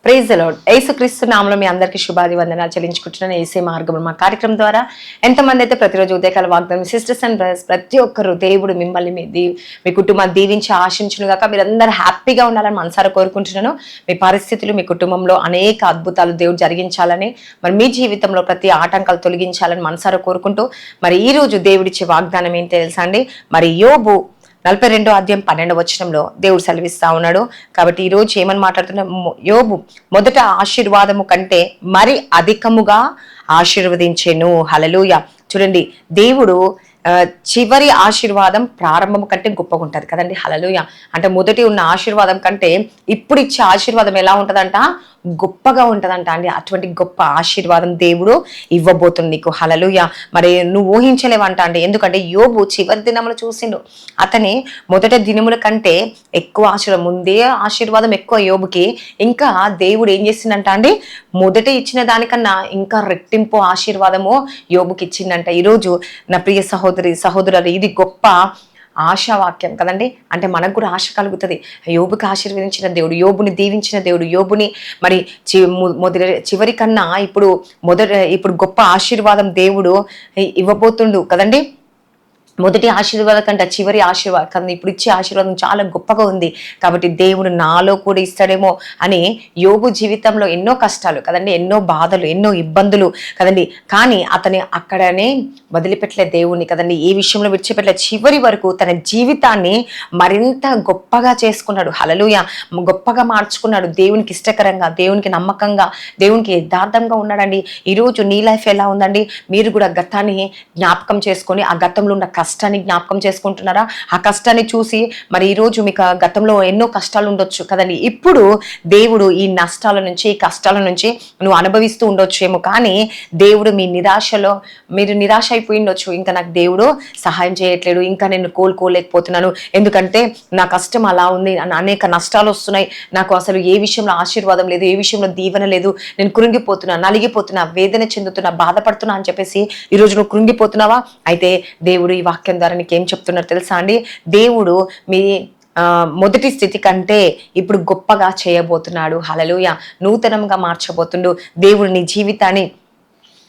Praise the lord. యేసుక్రీస్తు నామములో మీ అందరికీ శుభాది వందనాలు చెల్లించుకుంటున్నాను. యేసే మార్గం మా కార్యక్రమం ద్వారా ఎంతమంది అయితే ప్రతిరోజు ఉదయకాల వాగ్దానం సిస్టర్స్ అండ్ బ్రదర్స్ ప్రతి ఒక్కరు దేవుడు మిమ్మల్ని మీ కుటుంబాన్ని దీవించి ఆశించును గాక. మీరందరూ హ్యాపీగా ఉండాలని మనసారా కోరుకుంటున్నాను. మీ పరిస్థితులు మీ కుటుంబంలో అనేక అద్భుతాలు దేవుడు జరిగించాలని, మరి మీ జీవితంలో ప్రతి ఆటంకాలు తొలగించాలని మనసారా కోరుకుంటూ, మరి ఈ రోజు దేవుడిచ్చే వాగ్దానం ఏంటి తెలుసా అండి? మరి యోబు 42వ అధ్యాయం 12వ వచనంలో దేవుడు సెలవిస్తా ఉన్నాడు. కాబట్టి ఈ రోజు ఏమని మాట్లాడుతున్నా, యోబు మొదట ఆశీర్వాదము కంటే మరి అధికముగా ఆశీర్వదించెను. హల్లెలూయా. చూడండి, దేవుడు చివరి ఆశీర్వాదం ప్రారంభం కంటే గొప్పగా ఉంటుంది కదండి. హల్లెలూయా. అంటే మొదటి ఉన్న ఆశీర్వాదం కంటే ఇప్పుడు ఇచ్చే ఆశీర్వాదం ఎలా ఉంటుందంట? గొప్పగా ఉంటుందంట అండి. అటువంటి గొప్ప ఆశీర్వాదం దేవుడు ఇవ్వబోతుంది నీకు. హల్లెలూయా. మరి నువ్వు ఊహించలేవంట అండి. ఎందుకంటే యోబు చివరి దినములు చూసిండు. అతని మొదటి దినముల కంటే ఎక్కువ ఆశీర్వాదం, ముందే ఆశీర్వాదం ఎక్కువ యోబుకి. ఇంకా దేవుడు ఏం చేసిందంట అండి? మొదట ఇచ్చిన దానికన్నా ఇంకా రెట్టింపు ఆశీర్వాదము యోబుకి ఇచ్చిందంట. ఈరోజు నా ప్రియ సహోదరులు, ఇది గొప్ప ఆశావాక్యం కదండి. అంటే మనకు కూడా ఆశ కలుగుతుంది. యోబుకి ఆశీర్వదించిన దేవుడు, యోబుని దీవించిన దేవుడు, యోబుని మరి చివరి కన్నా ఇప్పుడు గొప్ప ఆశీర్వాదం దేవుడు ఇవ్వబోతుండు కదండి. మొదటి ఆశీర్వాదం కంటే చివరి ఆశీర్వాదం కదండి. ఇప్పుడు ఇచ్చే ఆశీర్వాదం చాలా గొప్పగా ఉంది. కాబట్టి దేవుడు నాలో కూడా ఇస్తాడేమో అని యోబు జీవితంలో ఎన్నో కష్టాలు కదండి, ఎన్నో బాధలు, ఎన్నో ఇబ్బందులు కదండి. కానీ అతని అక్కడనే వదిలిపెట్టలే దేవుణ్ణి కదండి. ఏ విషయంలో విడిచిపెట్టలే. చివరి వరకు తన జీవితాన్ని మరింత గొప్పగా చేసుకున్నాడు. హల్లెలూయా. గొప్పగా మార్చుకున్నాడు. దేవునికి ఇష్టకరంగా, దేవునికి నమ్మకంగా, దేవునికి యథార్థంగా ఉన్నాడండి. ఈరోజు నీ లైఫ్ ఎలా ఉందండి? మీరు కూడా గతాన్ని జ్ఞాపకం చేసుకొని ఆ గతంలో ఉన్న కష్టాన్ని జ్ఞాపకం చేసుకుంటున్నారా? ఆ కష్టాన్ని చూసి మరి ఈరోజు మీకు గతంలో ఎన్నో కష్టాలు ఉండొచ్చు కదండి. ఇప్పుడు దేవుడు ఈ నష్టాల నుంచి, ఈ కష్టాల నుంచి నువ్వు అనుభవిస్తూ ఉండొచ్చేమో, కానీ దేవుడు మీరు నిరాశ అయిపోయి ఉండొచ్చు. ఇంకా నాకు దేవుడు సహాయం చేయట్లేడు, ఇంకా నేను కోలుకోలేకపోతున్నాను, ఎందుకంటే నా కష్టం అలా ఉంది, అనేక నష్టాలు వస్తున్నాయి, నాకు అసలు ఏ విషయంలో ఆశీర్వాదం లేదు, ఏ విషయంలో దీవెన లేదు, నేను కృంగిపోతున్నా, నలిగిపోతున్నా, వేదన చెందుతున్నా, బాధపడుతున్నా అని చెప్పేసి ఈరోజు నువ్వు కృంగిపోతున్నావా? అయితే దేవుడు ఈ వాక్యం ద్వారా నీకేం చెప్తున్నారు తెలుసా అండి? దేవుడు మీ మొదటి స్థితి కంటే ఇప్పుడు గొప్పగా చేయబోతున్నాడు. హల్లెలూయా. నూతనంగా మార్చబోతుండు. దేవుడు నీ జీవితాన్ని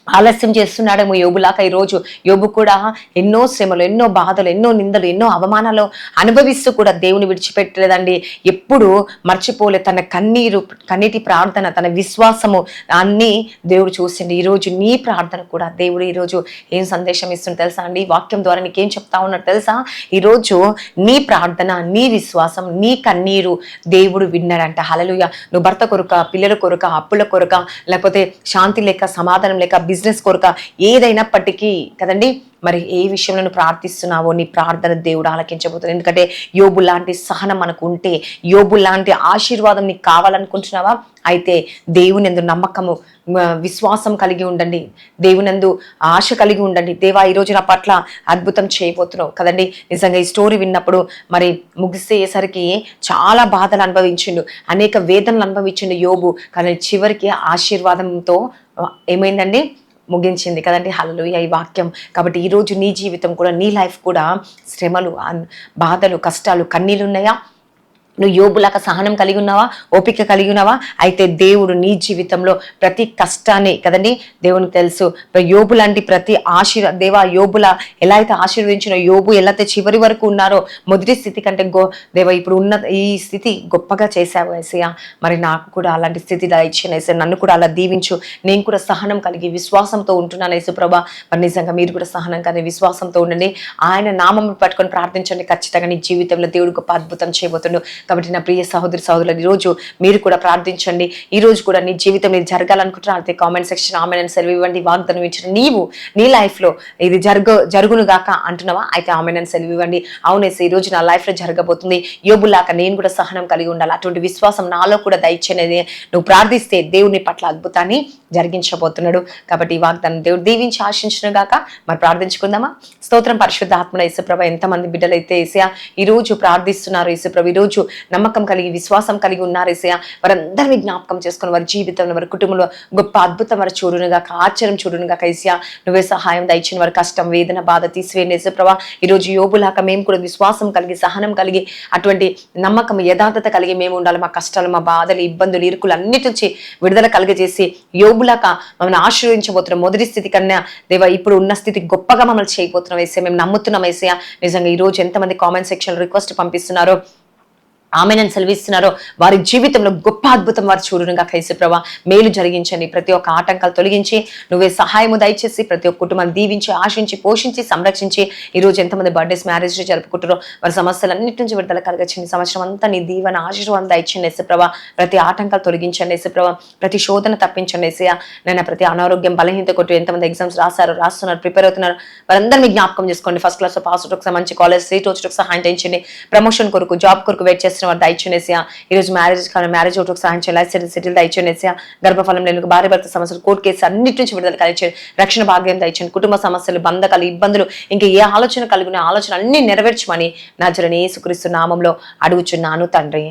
ఆలస్యం చేస్తున్నాడేమో యోబులాగా. ఈరోజు యోబు కూడా ఎన్నో శ్రమలు, ఎన్నో బాధలు, ఎన్నో నిందలు, ఎన్నో అవమానాలు అనుభవిస్తూ కూడా దేవుని విడిచిపెట్టలేదండి. ఎప్పుడు మర్చిపోలే. తన కన్నీటి ప్రార్థన, తన విశ్వాసము అన్నీ దేవుడు చూసిండి. ఈరోజు నీ ప్రార్థన కూడా దేవుడు ఈరోజు ఏం సందేశం ఇస్తుంది తెలుసా అండి? వాక్యం ద్వారా నీకేం చెప్తా ఉన్నాడు తెలుసా? ఈరోజు నీ ప్రార్థన, నీ విశ్వాసం, నీ కన్నీరు దేవుడు విన్నాడంట. హల్లెలూయా. నువ్వు భర్త కొరక, పిల్లల కొరక, అప్పుల కొరక, లేకపోతే శాంతి లేక, సమాధానం లేక, బిజినెస్ కొరక, ఏదైనప్పటికీ కదండి, మరి ఏ విషయంలో నువ్వు ప్రార్థిస్తున్నావో నీ ప్రార్థన దేవుడు ఆలకించబోతుంది. ఎందుకంటే యోబు లాంటి సహనం మనకు ఉంటే, యోబు లాంటి ఆశీర్వాదం నీకు కావాలనుకుంటున్నావా? అయితే దేవునందు నమ్మకము, విశ్వాసం కలిగి ఉండండి. దేవునందు ఆశ కలిగి ఉండండి. దేవా, ఈరోజు నా పట్ల అద్భుతం చేయబోతున్నావు కదండి. నిజంగా ఈ స్టోరీ విన్నప్పుడు మరి ముగిసేసరికి చాలా బాధలు అనుభవించిండు, అనేక వేదనలు అనుభవించిండు యోబు. కానీ చివరికి ఆశీర్వాదంతో ఏమైందండి? ముగించింది కదండి. హల్లెలూయా ఈ వాక్యం. కాబట్టి ఈరోజు నీ జీవితం కూడా, నీ లైఫ్ కూడా శ్రమలు, బాధలు, కష్టాలు, కన్నీళ్ళు ఉన్నాయా? నువ్వు యోబులాగా సహనం కలిగి ఉన్నావా? ఓపిక కలిగి ఉన్నావా? అయితే దేవుడు నీ జీవితంలో ప్రతి కష్టాన్ని కదండి, దేవునికి తెలుసు. యోబు లాంటి ప్రతి దేవా, యోబులా ఎలా అయితే ఆశీర్వదించినో, యోబు ఎలా అయితే చివరి వరకు ఉన్నారో, మొదటి స్థితి కంటే దేవా ఇప్పుడు ఉన్న ఈ స్థితి గొప్పగా చేశావు యేసయ్యా. మరి నాకు కూడా అలాంటి స్థితి ఇచ్చిన యేసయ్య, నన్ను కూడా అలా దీవించు. నేను కూడా సహనం కలిగి విశ్వాసంతో ఉంటున్నాను యేసుప్రభా. మరి నిజంగా మీరు కూడా సహనం కలిగి విశ్వాసంతో ఉండండి. ఆయన నామం పట్టుకొని ప్రార్థించండి. ఖచ్చితంగా నీ జీవితంలో దేవుడు గొప్ప అద్భుతం చేయబోతుండు. కాబట్టి నా ప్రియ సహోదరులు, ఈరోజు మీరు కూడా ప్రార్థించండి. ఈ రోజు కూడా నీ జీవితం ఇది జరగాలనుకుంటున్నా అయితే కామెంట్ సెక్షన్ ఆమెన్ అని సెలవు ఇవ్వండి. వాగ్దానం ఇచ్చిన నీవు నీ లైఫ్ లో ఇది జరుగును గాక అంటున్నావా? అయితే ఆమెన్ అని సెలవు ఇవ్వండి. అవునేసి ఈ రోజు నా లైఫ్ లో జరగబోతుంది. యోబులాగా నేను కూడా సహనం కలిగి ఉండాలి. అటువంటి విశ్వాసం నాలో కూడా దయచేనేది నువ్వు ప్రార్థిస్తే దేవుని పట్ల అద్భుతాన్ని జరిగించబోతున్నాడు. కాబట్టి ఈ వాగ్దానం దేవుడు దీవించి ఆశించును గాక. మరి ప్రార్థించుకుందామా? స్తోత్రం పరిశుద్ధ ఆత్మన యేసుప్రభ. ఎంతమంది బిడ్డలైతే యేసయ్యా ఈ రోజు ప్రార్థిస్తున్నారు యేసుప్రభ, ఈ రోజు నమ్మకం కలిగి విశ్వాసం కలిగి ఉన్నారు ఏసయ్య. వారందరినీ జ్ఞాపకం చేసుకుని వారి జీవితంలో వారి కుటుంబంలో గొప్ప అద్భుతం వారు చూడునుగా, ఆశ్చర్యం చూడునుగా ఏసయ్య. నువ్వే సహాయం దయచిన వారి కష్టం వేదన బాధ తీసివేయండి యేసుప్రభా. ఈరోజు యోబులాగా మేము కూడా విశ్వాసం కలిగి సహనం కలిగి అటువంటి నమ్మకం యథార్థత కలిగి మేము ఉండాలి. మా కష్టాలు మా బాధలు ఇబ్బందులు ఇరుకులు అన్నిటి నుంచి విడుదల కలిగజేసి యోబులాగా మమ్మల్ని ఆశీర్వదించబోతున్నాం. మొదటి స్థితి కన్నా దేవా ఇప్పుడు ఉన్న స్థితి గొప్పగా మమ్మల్ని చేయబోతున్నాం వేసే. మేము నమ్ముతున్నాం వేసయ్య. నిజంగా ఈ రోజు ఎంతమంది కామెంట్ సెక్షన్ రిక్వెస్ట్ పంపిస్తున్నారో ఆమె నన్ను సెలవిస్తున్నారో వారి జీవితంలో గొప్ప అద్భుతం వారు చూడునుగా యేసుప్రభా. మేలు జరిగించండి. ప్రతి ఒక్క ఆటంకాలు తొలగించి నువ్వే సహాయము దయచేసి ప్రతి ఒక్క కుటుంబాన్ని దీవించి ఆశించి పోషించి సంరక్షించి ఈరోజు ఎంతమంది బర్త్డేస్ మ్యారేజ్ జరుపుకుంటారో వారి సమస్యలన్నిటి నుంచి విడుదల కలగచ్చండి. సంవత్సరం అంతా నీ దీవెన ఆశీర్వాదం దయచండి యేసుప్రభా. ప్రతి ఆటంకాలు తొలగించండి యేసుప్రభా. ప్రతి శోధన తప్పించండి యేసయ్య. నేను ప్రతి అనారోగ్యం బలహీనత కొట్టి ఎంతమంది ఎగ్జామ్స్ రాస్తున్నారు ప్రిపేర్ అవుతున్నారు వారందరినీ జ్ఞాపకం చేసుకోండి. ఫస్ట్ క్లాస్ పాస్ అవుట్ ఒకసారి మంచి కాలేజ్ సీట్ వచ్చేటకు సహాయం చేయించండి. ప్రమోషన్ కొరకు జాబ్ కొరకు వెయిట్ చేస్తున్న వారు దయచేనేసా. ఈ రోజు మ్యారేజ్ ఒకటి సహాయం చేయాలి. సెటిల్ దయచేనేసా. గర్భఫలం లేని భార్య భర్త సమస్యలు కోర్టు కేసు అన్నిటి నుంచి విడుదల కలిగించండి. రక్షణ భాగ్యం దయచేయండి. కుటుంబ సమస్యలు బంధకాలు ఇబ్బందులు ఇంకా ఏ ఆలోచన కలిగిన ఆలోచన అన్ని నెరవేర్చమని నజరేయుడైన యేసుక్రీస్తు నామంలో అడుగుచున్నాను తండ్రి.